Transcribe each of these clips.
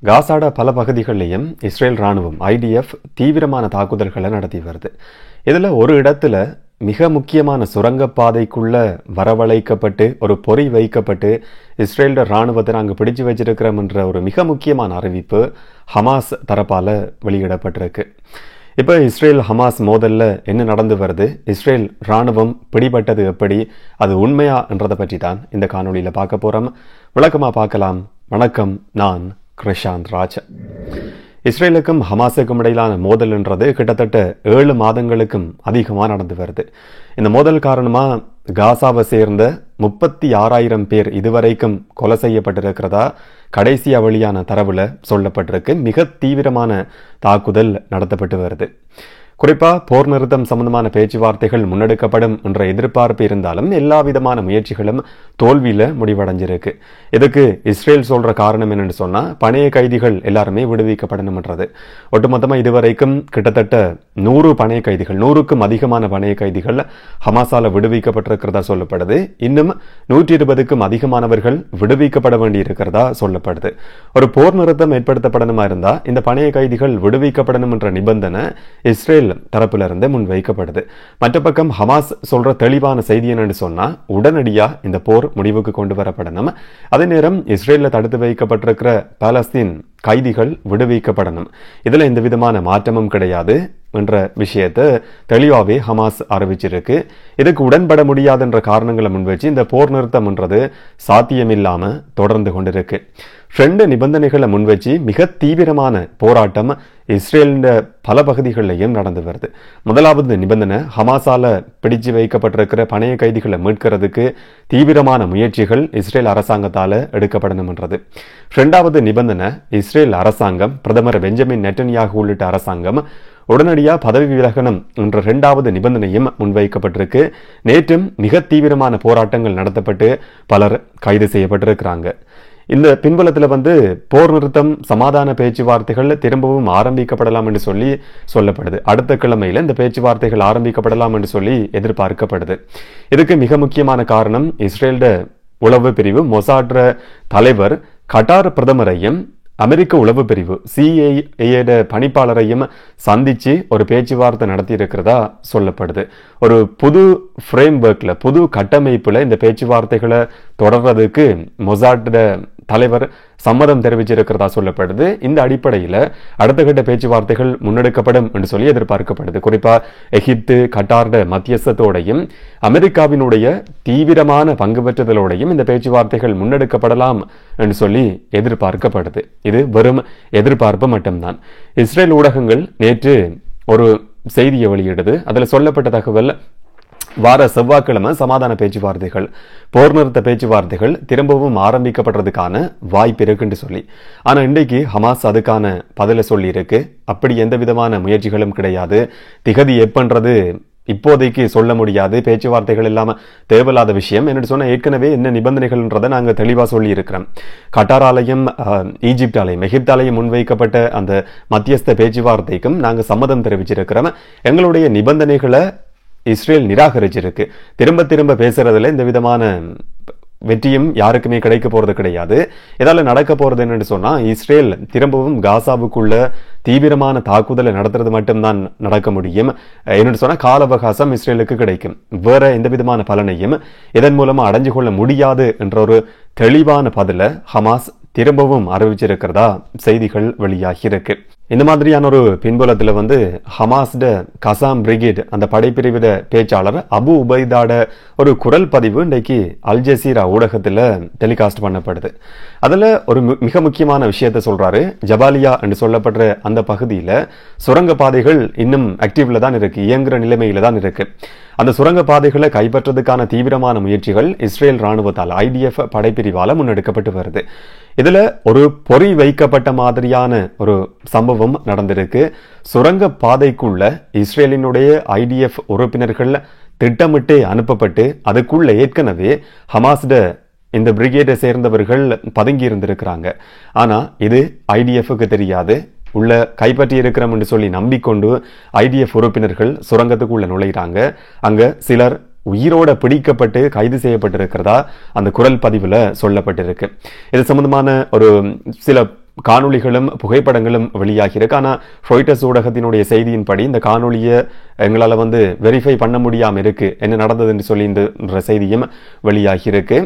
காசாட பல பகுதிகளிலையும் இஸ்ரேல் ராணுவம் ஐடிஎஃப் தீவிரமான தாக்குதல்களை நடத்தி வருது. இதில் ஒரு இடத்துல மிக முக்கியமான சுரங்கப்பாதைக்குள்ள வரவழைக்கப்பட்டு ஒரு பொறி வைக்கப்பட்டு இஸ்ரேலோட ராணுவத்தை நாங்கள் பிடிச்சு வச்சிருக்கிறோம் என்ற ஒரு மிக முக்கியமான அறிவிப்பு ஹமாஸ் தரப்பால வெளியிடப்பட்டிருக்கு. இப்போ இஸ்ரேல் ஹமாஸ் மோதல்ல என்ன நடந்து வருது, இஸ்ரேல் ராணுவம் பிடிபட்டது எப்படி, அது உண்மையா என்றதை பற்றி தான் இந்த காணொலியில் பார்க்க போறோம். விளக்கமா பார்க்கலாம். வணக்கம், நான் கிருஷாந்த் ராஜ். இஸ்ரேலுக்கும் ஹமாஸுக்கும் இடையிலான மோதல் என்றது கிட்டத்தட்ட 7 மாதங்களுக்கும் அதிகமாக நடந்து வருது. இந்த மோதல் காரணமா காசாவை சேர்ந்த 36,000 பேர் இதுவரைக்கும் கொலை செய்யப்பட்டிருக்கிறதா கடைசியா வெளியான தரவுல சொல்லப்பட்டிருக்கு. மிக தீவிரமான தாக்குதல் நடத்தப்பட்டு வருது. குறிப்பா போர் நிறுத்தம் சம்பந்தமான பேச்சுவார்த்தைகள் முன்னெடுக்கப்படும் என்ற எதிர்பார்ப்பு இருந்தாலும் எல்லா விதமான முயற்சிகளும் தோல்வியில முடிவடைஞ்சிருக்கு. இதுக்கு இஸ்ரேல் சொல்ற காரணம் என்னன்னு சொன்னா, பணைய கைதிகள் எல்லாருமே விடுவிக்கப்படணும்ன்றது. ஒட்டுமொத்தமா இதுவரைக்கும் கிட்டத்தட்ட 100 பணைய கைதிகள், 100க்கும் அதிகமான பணைய கைதிகள் ஹமாஸால விடுவிக்கப்பட்டிருக்கிறதா சொல்லப்படுது. இன்னும் 120க்கும் அதிகமானவர்கள் விடுவிக்கப்பட வேண்டி இருக்கிறதா சொல்லப்படுது. ஒரு போர் நிறுத்தம் ஏற்படுத்தப்படணுமா இருந்தா இந்த பணைய கைதிகள் விடுவிக்கப்படணும் என்ற நிபந்தனை இஸ்ரேல் தரப்புல இருந்து முன்வைக்கப்படுது. மற்ற பக்கம் ஹமாஸ் சொல்ற தெளிவான செய்தி என்னன்னு சொன்னா, உடனடியா இந்த போர் முடிவுக்கு கொண்டு வரப்படணும். அதே நேரம் இஸ்ரேல்ல தடுத்து வைக்கப்பட்டிருக்கிற பாலஸ்தீன் கைதிகள் விடுவிக்கப்படணும். இதுல எந்த விதமான மாற்றமும் கிடையாது என்ற விஷயத்தை தெளிவாவே ஹமாஸ் அறிவிச்சிருக்கு. இதுக்கு உடன்பட முடியாது என்ற காரணங்களை முன்வச்சு இந்த போர் நிறுத்தம் என்றது சாத்தியமில்லாம தொடர்ந்து கொண்டிருக்கு. 2 நிபந்தனைகளை முன்வச்சு மிக தீவிரமான போராட்டம் இஸ்ரேலின் பல பகுதிகளிலையும் நடந்து வருது. முதலாவது நிபந்தனை, ஹமாஸால பிடிச்சு வைக்கப்பட்டிருக்கிற பணைய கைதிகளை மீட்கிறதுக்கு தீவிரமான முயற்சிகள் இஸ்ரேல் அரசாங்கத்தால எடுக்கப்படணும் என்றது. 2வது நிபந்தனை, இஸ்ரேல் அரசாங்கம், பிரதமர் பெஞ்சமின் நெட்டன்யாகு உள்ளிட்ட அரசாங்கம் உடனடியா பதவி விலகணும் என்ற 2வது நிபந்தனையும் முன்வைக்கப்பட்டிருக்கு. நேற்றும் மிக தீவிரமான போராட்டங்கள் நடத்தப்பட்டு பலர் கைது செய்யப்பட்டிருக்கிறாங்க. இந்த பின்புலத்தில் போர் நிறுத்தம் சமாதான பேச்சுவார்த்தைகள் திரும்பவும் ஆரம்பிக்கப்படலாம் என்று சொல்லப்படுது. அடுத்த கிழமையில இந்த பேச்சுவார்த்தைகள் ஆரம்பிக்கப்படலாம் என்று சொல்லி எதிர்பார்க்கப்படுது. இதுக்கு மிக முக்கியமான காரணம், இஸ்ரேலோட உளவு பிரிவு மொசாட் தலைவர் கட்டார் பிரதமரையும் அமெரிக்க உளவு பிரிவு CIA பணிப்பாளரையும் சந்திச்சு ஒரு பேச்சுவார்த்தை நடத்தி இருக்கிறதா சொல்லப்படுது. ஒரு புது ஃப்ரேம்வொர்க்ல, புது கட்டமைப்புல இந்த பேச்சுவார்த்தைகளை தொடர்றதுக்கு மொசாட் தலைவர் சம்மதம் தெரிவிச்சிருக்கிறதா சொல்லப்படுது. இந்த அடிப்படையில் அடுத்த கட்ட பேச்சுவார்த்தைகள் முன்னெடுக்கப்படும் என்று சொல்லி எதிர்பார்க்கப்படுது. குறிப்பா எகிப்து, கட்டார் மத்தியஸ்தத்தோடையும் அமெரிக்காவினுடைய தீவிரமான பங்கு பெற்றதோடையும் இந்த பேச்சுவார்த்தைகள் முன்னெடுக்கப்படலாம் என்று சொல்லி எதிர்பார்க்கப்படுது. இது வெறும் எதிர்பார்ப்பு மட்டும்தான். இஸ்ரேல் ஊடகங்கள் நேற்று ஒரு செய்தியை வெளியிடுது. அதில் சொல்லப்பட்ட தகவல், வார செவ்வாய்க்கிழமை சமாதான பேச்சுவார்த்தைகள், போர் நிறுத்த பேச்சுவார்த்தைகள் திரும்பவும் ஆரம்பிக்கப்படுறதுக்கான வாய்ப்பு இருக்குன்னு சொல்லி. ஆனா இன்றைக்கு ஹமாஸ் அதுக்கான பதில சொல்லி இருக்கு. அப்படி எந்த விதமான முயற்சிகளும் கிடையாது. திகதி எப்பன்றது இப்போதைக்கு சொல்ல முடியாது. பேச்சுவார்த்தைகள் இல்லாம தேவையில்லாத விஷயம் என்று சொன்ன ஏற்கனவே என்ன நிபந்தனைகள்ன்றதை நாங்கள் தெளிவா சொல்லி இருக்கிறோம். கட்டாராலையும் ஈஜிப்டாலையும் எகிப்தாலையும் முன்வைக்கப்பட்ட அந்த மத்தியஸ்த பேச்சுவார்த்தைக்கும் நாங்கள் சம்மதம் தெரிவிச்சிருக்கிறோம். எங்களுடைய நிபந்தனைகளை இஸ்ரேல் நிராகரிச்சிருக்கு. திரும்ப திரும்ப பேசுறதுல இந்த விதமான வெற்றியும் யாருக்குமே கிடைக்க போறது கிடையாது. இதால நடக்க போறது என்னன்னு சொன்னா, இஸ்ரேல் திரும்பவும் காசாவுக்குள்ள தீவிரமான தாக்குதலை நடத்துறது மட்டும்தான் நடக்க முடியும். என்னன்னு சொன்னா கால அவகாசம் இஸ்ரேலுக்கு கிடைக்கும். வேற எந்த விதமான பலனையும் இதன் மூலமா அடைஞ்சு கொள்ள முடியாது என்ற ஒரு தெளிவான பதில ஹமாஸ் திரும்பவும் அறிவிச்சிருக்கிறதா செய்திகள் வெளியாகி இருக்கு. இந்த மாதிரியான ஒரு பின்புலத்தில் ஹமாஸ்ட கசாம் பிரிகேட் அந்த படைப்பிரிவிட பேச்சாளர் அபு உபைதாட ஒரு குரல் பதிவு இன்றைக்கு அல் ஜசீரா ஊடகத்தில் டெலிகாஸ்ட் பண்ணப்படுது. அதில் ஒரு மிக முக்கியமான விஷயத்தை சொல்றாரு. ஜபாலியா என்று சொல்லப்படுற அந்த பகுதியில் சுரங்கப்பாதைகள் இன்னும் ஆக்டிவ்ல தான் இருக்கு, இயங்குற நிலைமையில தான் இருக்கு. அந்த சுரங்கப்பாதைகளை கைப்பற்றதுக்கான தீவிரமான முயற்சிகள் இஸ்ரேல் ராணுவத்தால் IDF படைப்பிரிவால முன்னெடுக்கப்பட்டு வருது. இதுல ஒரு பொறி வைக்கப்பட்ட மாதிரியான ஒரு சம்பவம் நடந்திருக்கு. சுரங்க பாதைக்குள்ள இஸ்ரேலினுடைய IDF உறுப்பினர்கள் திட்டமிட்டு அனுப்பப்பட்டு அதுக்குள்ள ஏற்கனவே ஹமாஸ்ட இந்த பிரிகேடை சேர்ந்தவர்கள் பதுங்கி இருந்திருக்கிறாங்க. ஆனா இது IDFக்கு தெரியாது. உள்ள கைப்பற்றி இருக்கிறோம் என்று சொல்லி நம்பிக்கொண்டு IDF உறுப்பினர்கள் சுரங்கத்துக்குள்ள நுழைகிறாங்க. அங்க சிலர் உயிரோட பிடிக்கப்பட்டு கைது செய்யப்பட்டிருக்கிறதா அந்த குரல் பதிவுல சொல்லப்பட்டிருக்கு. இது சம்பந்தமான ஒரு சில காணொளிகளும் புகைப்படங்களும் வெளியாகி இருக்கு. ஆனால் ராய்ட்டர்ஸ் ஊடகத்தினுடைய செய்தியின்படி இந்த காணொலியை எங்களால் வெரிஃபை பண்ண முடியாமல் இருக்கு, என்ன நடந்ததுன்னு சொல்லி இந்த செய்தியும் வெளியாகி இருக்கு.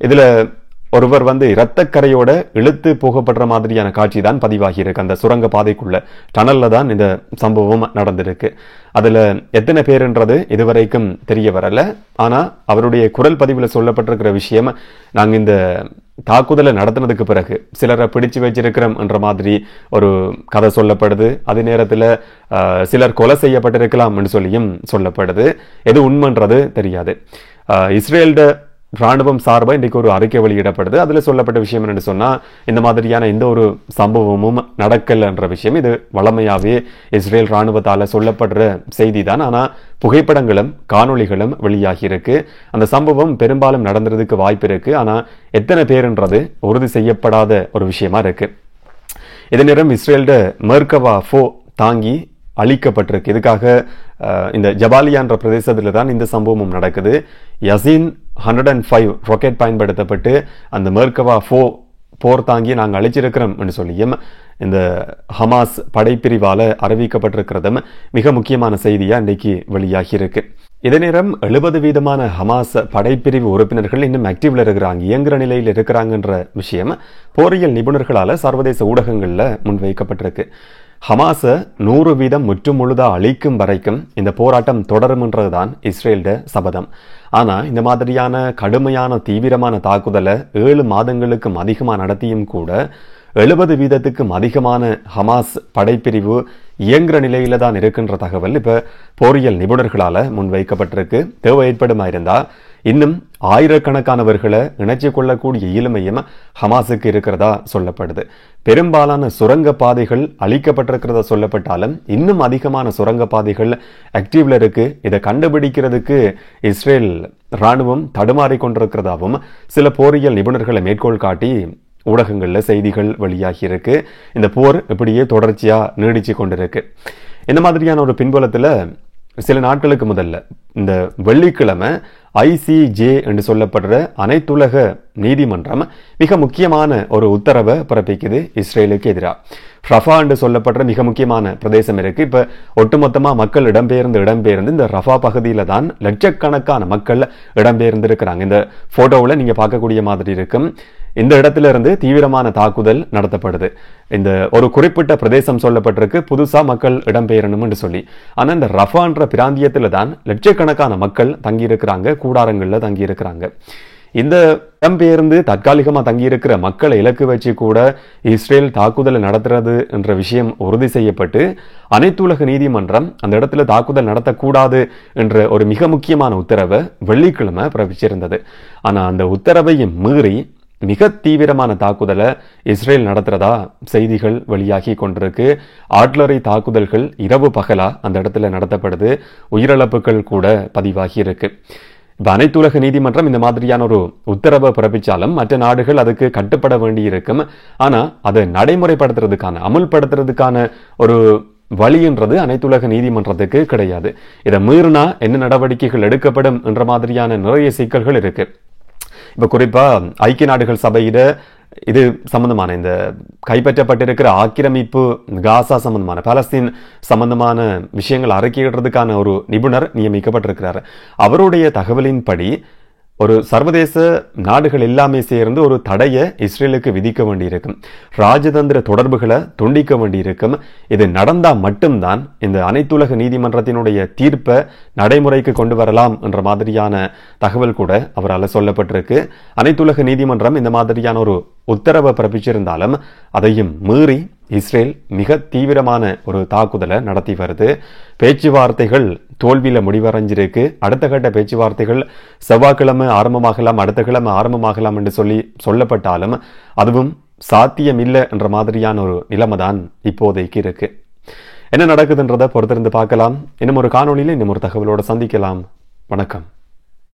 இதுல ஒருவர் இரத்தக்கரையோட இழுத்து போகப்படுற மாதிரியான காட்சி தான் பதிவாகி இருக்கு. அந்த சுரங்க பாதைக்குள்ள டனல்ல தான் இந்த சம்பவம் நடந்திருக்கு. அதுல எத்தனை பேருன்றது இதுவரைக்கும் தெரிய வரல. ஆனா அவருடைய குரல் பதிவுல சொல்லப்பட்டிருக்கிற விஷயம், நாங்க இந்த தாக்குதலை நடத்தினதுக்கு பிறகு சிலரை பிடிச்சு வச்சிருக்கிறோம் என்ற மாதிரி ஒரு கதை சொல்லப்படுது. அதே நேரத்தில் சிலர் கொலை செய்யப்பட்டிருக்கலாம் என்று சொல்லியும் சொல்லப்படுது. எது உண்மைன்றது தெரியாது. இஸ்ரேல்ட ராணுவம் சார்பாக இன்றைக்கு ஒரு அறிக்கை வெளியிடப்படுது. அதில் சொல்லப்பட்ட விஷயம் என்னன்னு சொன்னால், இந்த மாதிரியான எந்த ஒரு சம்பவமும் நடக்கல என்ற விஷயம் இது வளமையாகவே இஸ்ரேல் ராணுவத்தால் சொல்லப்படுற செய்தி தான். ஆனால் புகைப்படங்களும் காணொளிகளும் வெளியாகி இருக்கு. அந்த சம்பவம் பெரும்பாலும் நடந்துறதுக்கு வாய்ப்பு இருக்கு. ஆனால் எத்தனை பேருன்றது உறுதி செய்யப்படாத ஒரு விஷயமா இருக்கு. இதே நேரம் இஸ்ரேல்ட மெர்கவா 4 தாங்கி அழிக்கப்பட்டிருக்கு. இதுக்காக இந்த ஜபாலியான்ற பிரதேசத்தில் தான் இந்த சம்பவமும் நடக்குது. யசீன் 105 ராக்கெட் பயன்படுத்தப்பட்டு அந்த மெர்கவா 4 போர் தாங்கி நாங்கள் அழிச்சிருக்கிறோம் என்று சொல்லியும் இந்த ஹமாஸ் படைப்பிரிவால அறிவிக்கப்பட்டிருக்கிறதும் மிக முக்கியமான செய்தியா இன்றைக்கு வெளியாகி இருக்கு. இதே நேரம் 70% ஹமாஸ் படைப்பிரிவு உறுப்பினர்கள் இன்னும் ஆக்டிவ்ல இருக்கிறாங்க, இயங்குற நிலையில் இருக்கிறாங்கன்ற விஷயம் போரியல் நிபுணர்களால சர்வதேச ஊடகங்கள்ல முன்வைக்கப்பட்டிருக்கு. ஹமாஸ 100% முற்றுமுழுதா அழிக்கும் வரைக்கும் இந்த போராட்டம் தொடரும் என்றதுதான் இஸ்ரேல்ட சபதம். ஆனா இந்த மாதிரியான கடுமையான தீவிரமான தாக்குதலை 7 மாதங்களுக்கும் அதிகமா நடத்தியும் கூட 70%க்கும் அதிகமான ஹமாஸ் படைப்பிரிவு இயங்குற நிலையில தான் இருக்கின்ற தகவல் இப்ப போரியல் நிபுணர்களால முன்வைக்கப்பட்டிருக்கு. தேவை ஏற்படுமா இருந்தா இன்னும் ஆயிரக்கணக்கானவர்களை இணைச்சு கொள்ளக்கூடிய இயலுமையும் ஹமாஸுக்கு இருக்கிறதா சொல்லப்படுது. பெரும்பாலான சுரங்க பாதைகள் அழிக்கப்பட்டிருக்கிறதா சொல்லப்பட்டாலும் இன்னும் அதிகமான சுரங்க பாதைகள் ஆக்டிவ்ல இருக்கு. இதை கண்டுபிடிக்கிறதுக்கு இஸ்ரேல் ராணுவம் தடுமாறி கொண்டிருக்கிறதாவும் சில போரியல் நிபுணர்களை மேற்கோள் காட்டி ஊடகங்கள்ல செய்திகள் வெளியாகி இருக்கு. இந்த போர் இப்படியே தொடர்ச்சியா நீடிச்சு கொண்டிருக்கு. இந்த மாதிரியான ஒரு பின்புலத்துல சில நாட்களுக்கு முதல்ல இந்த வெள்ளிக்கிழமை ICJ என்று சொல்லப்படுற அனைத்துலக நீதிமன்றம் மிக முக்கியமான ஒரு உத்தரவை பிறப்பிக்குது இஸ்ரேலுக்கு எதிராக. ரஃபா என்று சொல்லப்படுற மிக முக்கியமான பிரதேசம் இருக்கு. இப்ப ஒட்டுமொத்தமா மக்கள் இடம்பெயர்ந்து இந்த ரஃபா பகுதியில தான் லட்சக்கணக்கான மக்கள் இடம்பெயர்ந்து இருக்கிறாங்க. இந்த போட்டோவில் நீங்க பார்க்கக்கூடிய மாதிரி இருக்கும். இந்த இடத்துல இருந்து தீவிரமான தாக்குதல் நடத்தப்படுது. இந்த ஒரு குறிப்பிட்ட பிரதேசம் சொல்லப்பட்டிருக்கு புதுசா மக்கள் இடம்பெயரணும் என்று சொல்லி. ஆனா இந்த ரஃபான்ற பிராந்தியத்துல தான் லட்சக்கணக்கான மக்கள் தங்கியிருக்கிறாங்க, கூடாரங்கள்ல தங்கியிருக்கிறாங்க. இந்த இடம்பெயர்ந்து தற்காலிகமா தங்கியிருக்கிற மக்களை இலக்கு வச்சு கூட இஸ்ரேல் தாக்குதலை நடத்துறது என்ற விஷயம் உறுதி செய்யப்பட்டு அனைத்துலக நீதிமன்றம் அந்த இடத்துல தாக்குதல் நடத்தக்கூடாது என்ற ஒரு மிக முக்கியமான உத்தரவை வெள்ளிக்கிழமை பிறப்பிச்சிருந்தது. ஆனா அந்த உத்தரவையும் மீறி மிக தீவிரமான தாக்குதலை இஸ்ரேல் நடத்துறதா செய்திகள் வெளியாகி கொண்டிருக்கு. ஆர்ட்லரி தாக்குதல்கள் இரவு பகலா அந்த இடத்துல நடத்தப்படுது. உயிரிழப்புகள் கூட பதிவாகி இருக்கு. இப்ப அனைத்துலக நீதிமன்றம் இந்த மாதிரியான ஒரு உத்தரவை பிறப்பிச்சாலும் மற்ற நாடுகள் அதுக்கு கட்டுப்பட வேண்டி இருக்கும். ஆனா அதை நடைமுறைப்படுத்துறதுக்கான அமுல்படுத்துறதுக்கான ஒரு வழின்றது அனைத்துலக நீதிமன்றத்துக்கு கிடையாது. இதை மீறினா என்ன நடவடிக்கைகள் எடுக்கப்படும் என்ற மாதிரியான நிறைய சிக்கல்கள் இருக்கு. இப்ப குறிப்பா ஐக்கிய நாடுகள் சபையிட இது சம்பந்தமான இந்த கைப்பற்றப்பட்டிருக்கிற ஆக்கிரமிப்பு காசா சம்பந்தமான பாலஸ்தீன் சம்பந்தமான விஷயங்கள் அறிக்கையிடுறதுக்கான ஒரு நிபுணர் நியமிக்கப்பட்டிருக்கிறார். அவருடைய தகவலின்படி ஒரு சர்வதேச நாடுகள் எல்லாமே சேர்ந்து ஒரு தடையை இஸ்ரேலுக்கு விதிக்க வேண்டியிருக்கும். ராஜதந்திர தொடர்புகளை துண்டிக்க வேண்டியிருக்கும். இது நடந்தா மட்டும்தான் இந்த அனைத்துலக நீதிமன்றத்தினுடைய தீர்ப்பை நடைமுறைக்கு கொண்டு வரலாம் என்ற மாதிரியான தகவல் கூட அவரால் சொல்லப்பட்டிருக்கு. அனைத்துலக நீதிமன்றம் இந்த மாதிரியான ஒரு உத்தரவை பிறப்பிச்சிருந்தாலும் அதையும் மீறி இஸ்ரேல் மிக தீவிரமான ஒரு தாக்குதலை நடத்தி வருது. பேச்சுவார்த்தைகள் தோல்வியில முடிவடைஞ்சிருக்கு. அடுத்த கட்ட பேச்சுவார்த்தைகள் செவ்வாய்க்கிழமை ஆரம்பமாகலாம், அடுத்த கிழமை ஆரம்பமாகலாம் என்று சொல்லப்பட்டாலும் அதுவும் சாத்தியம் இல்லை என்ற மாதிரியான ஒரு நிலைமை தான் இப்போதைக்கு இருக்கு. என்ன நடக்குதுன்றதை பொறுத்திருந்து பார்க்கலாம். இன்னும் ஒரு காணொளியில் இன்னும் ஒரு தகவலோட சந்திக்கலாம். வணக்கம்.